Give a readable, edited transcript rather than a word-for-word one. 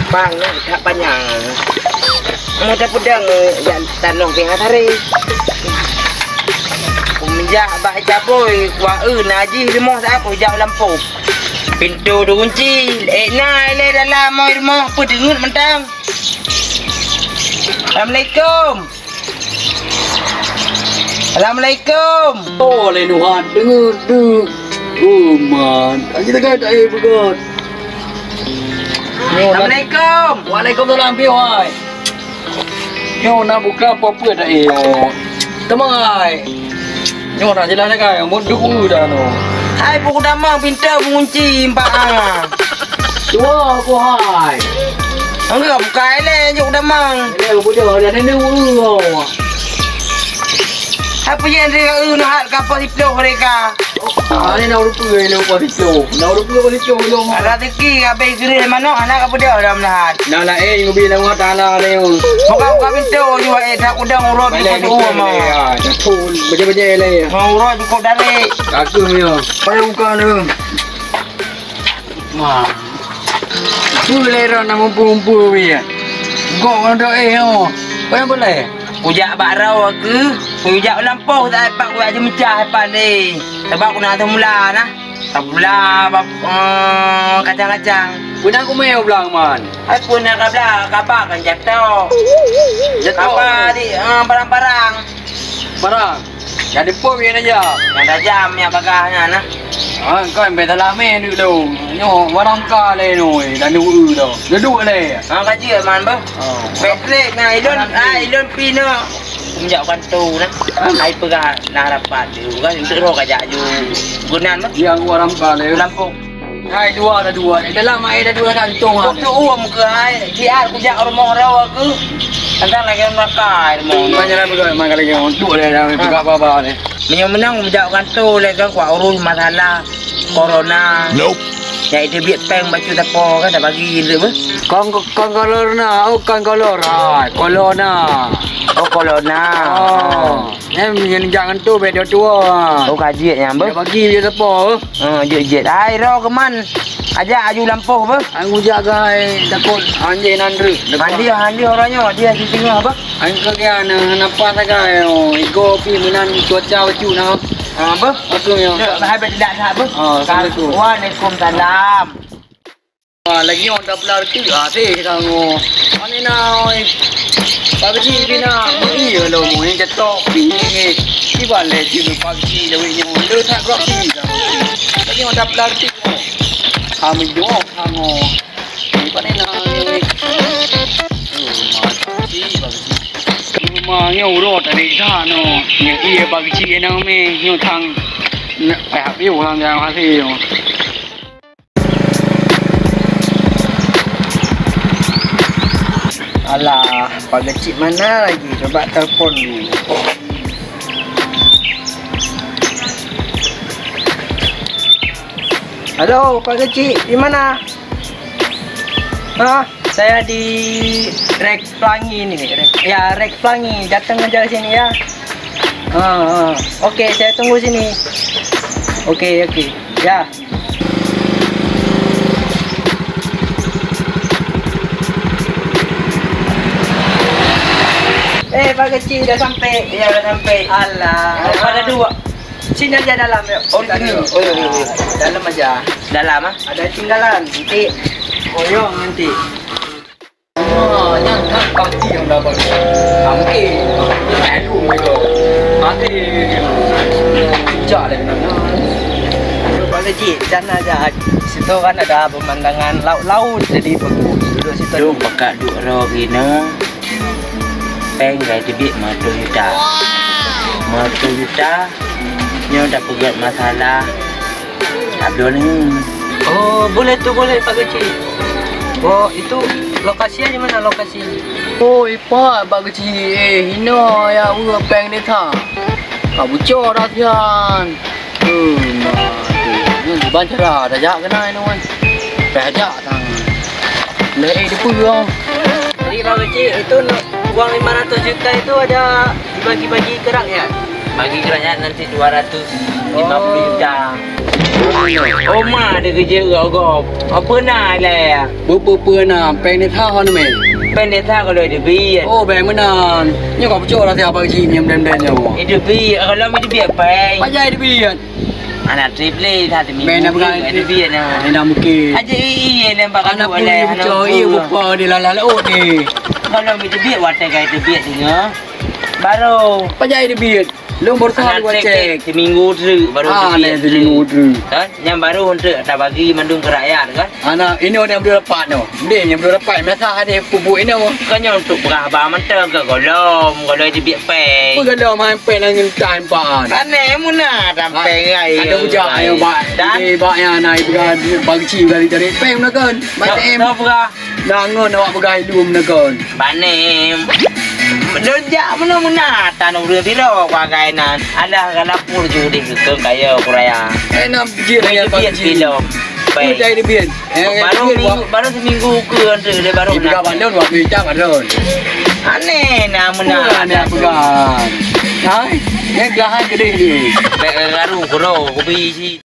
Bang, tak panjang. Mudah pedang yang tanong pihak hari. Menjak baca boy, kuah naji rumah saya aku jauh lampu. Pintu dikunci, le dalam rumah apa dengut mentang. Assalamualaikum. Assalamualaikum. Oh, lenuhan dengut. Oh man, kita kan tak begot. Assalamualaikum. Waalaikumsalam piwai. Yo nak buka apa-apa dah Temang ai. Yo nak jalan dah mun dulu dah no. Hai buku damang pintu mengunci empat Tua aku hai. Enggak buka le juk damang. Le budak dah dulu. Apa yang dia nak kapal diplo mereka. Ni nak rupa lupa itu. Nak rupa itu lu. Ada rezeki habis sini mana anak apa dia dah melahat. Nak lah mobil Allah Taala ni. Buka pintu juga tak udang urut di rumah mau. Betul, betul le. Mau urut cukup dari. Aku ni. Payah buka ni. Wah. Tu lera nama pumpu dia. Gok ada oh. Payah boleh. Kujak bakrau aku. Kujak lampu tak dapat kujak je mecah depan ni. Sebab aku nak mula nah. Tak mula kacang-kacang. Punya aku main belang man. Aku nak belang kabar kan jatuh. Apa di barang-barang. Barang. Jadi pom yang aja. Yang dah jam yang bagahnya nah. Kau yang betul lah main dulu. Nyo barang kale noi. Dan dulu dah. Duduk le. Kaji man bah. Betrik nah ilon pino. Menjauhkan tu nah. Ai pegang nak dapat tu kan untuk roh kajak ju. Gunan bah. Yang barang kale. Lampung. Hai dua. Dalam air dah dua kantung ah. Aku muka ai. Dia aku jak rumah raw aku. Antang lagi makai mau. Banyak betul makan lagi untuk le dah pegang apa ni. Menang menjauhkan tu lagi kuat urus masalah corona. Nope. Ya itu biar peng baju tapo kan dah bagi dia ber. Kon kolor na, kon kolor. Hai, kolona. Oh corona. Oh. Yang jangan tu beda tua. Oh kaji yang ber. Bagi dia tapo. Jet ai ro keman. Aja aju lampu ber. Aku jaga takut anjing nandri. Handi orangnya dia di tengah ber. Angka dia nampak tak kau. Iko pi minan cuaca baju na. Ber. Aku yo. Hai tidak tak ber. Assalamualaikum. Waalaikumsalam. Lagi orang dah belar tu asyik kamu. Ani na pagi bina ni lo mo yang jatuh ni. Di balik di pagi lewi ni le tak rock ni. Lagi orang dah belar tu. Kami dua kamu. Ni pada na ni. Rumah ni urut dari sana. Yang ia bagi cik nak me ni thang. Apa dia orang yang asyik. Alah, Pak Kecik mana lagi? Coba telefon dulu. Halo, Pak Kecik, di mana? Saya di Rek Pelangi ni. Ya, Rek Pelangi. Datang aja sini ya. Okey, saya tunggu sini. Okey. Ya. Pak Kecil dah sampai. Ya dah sampai. Alah. Ada dua. Sini aja dalam ya. Oh ini. Oh. Dalam aja. Dalam ah. Ada tinggalan. Nanti koyong nanti. Yang tak pasti yang dapat. Sampai. Aduh mereka. Nanti. Bijak lah benar. Pak Kecil sana aja. Situ kan ada pemandangan laut-laut jadi bagus. Duduk situ. Duduk pakai duduk roh gini. Peng gaya debit matu juta nyo dah pegat masalah abdo ni. Oh boleh Pak Kecil. Oh itu lokasi di mana lokasi? Oh ipa Pak Kecil hina ya ua peng ni tha. Bocor dah tian. Ni bancara dah jak kena ni wan. Pajak tang. Le di puang. Jadi Pak Kecil itu uang 500 juta itu ada dibagi-bagi ke rakyat? Bagi kerajaan nanti 250 juta. Oh mah ada kerja gop. Apa nak lah? Bữa nào bên này thao hơn mày. Bên đây tha kalau dia biar. Oh bên bữa nào nhưng có chỗ là theo bác chị nhầm đêm nhau. Itu biar kalau itu biar peng. Bác dây đi biển. Anak triple tha demi. Bên nào bác itu biar nah. Ini nama ke. Aja iya lembak Anak boleh cho yêu một bờ đi là ốt đi. Kalau itu biar watak itu biar tinggal. Baru. Bác dây đi biển. Long baru Anak gua cek. seminggu tu baru nih seminggu tu. Kan? Yang baru untuk tak bagi mandung ke rakyat kan? Anak ini orang yang boleh dapat no. Dia yang boleh dapat masa ada pupuk ini no. Kan yang untuk berabah mentah ke golom, kalau itu biar peng. Bukan dah main pen dengan time pan. Kan muna sampai ai. Ada hujah ayo bak. Di bak yang naik bukan bagi ci kali cari pen nak kan. Macam em. Nangon awak pegai lum nak kan. Banem. Menunjuk mana tanah รื่องที่เราว่าไงนั้นada kalapur judi ke kaya kuraya. Enam je yang bagi ci. Baik. Jai di biển. Baru seminggu ke dia baru. Di pegang bandon waktu hijau ada. Aneh namanya. Aneh pegang. Hai, yang gelahan gede ni. Baik garu kuro kopi si.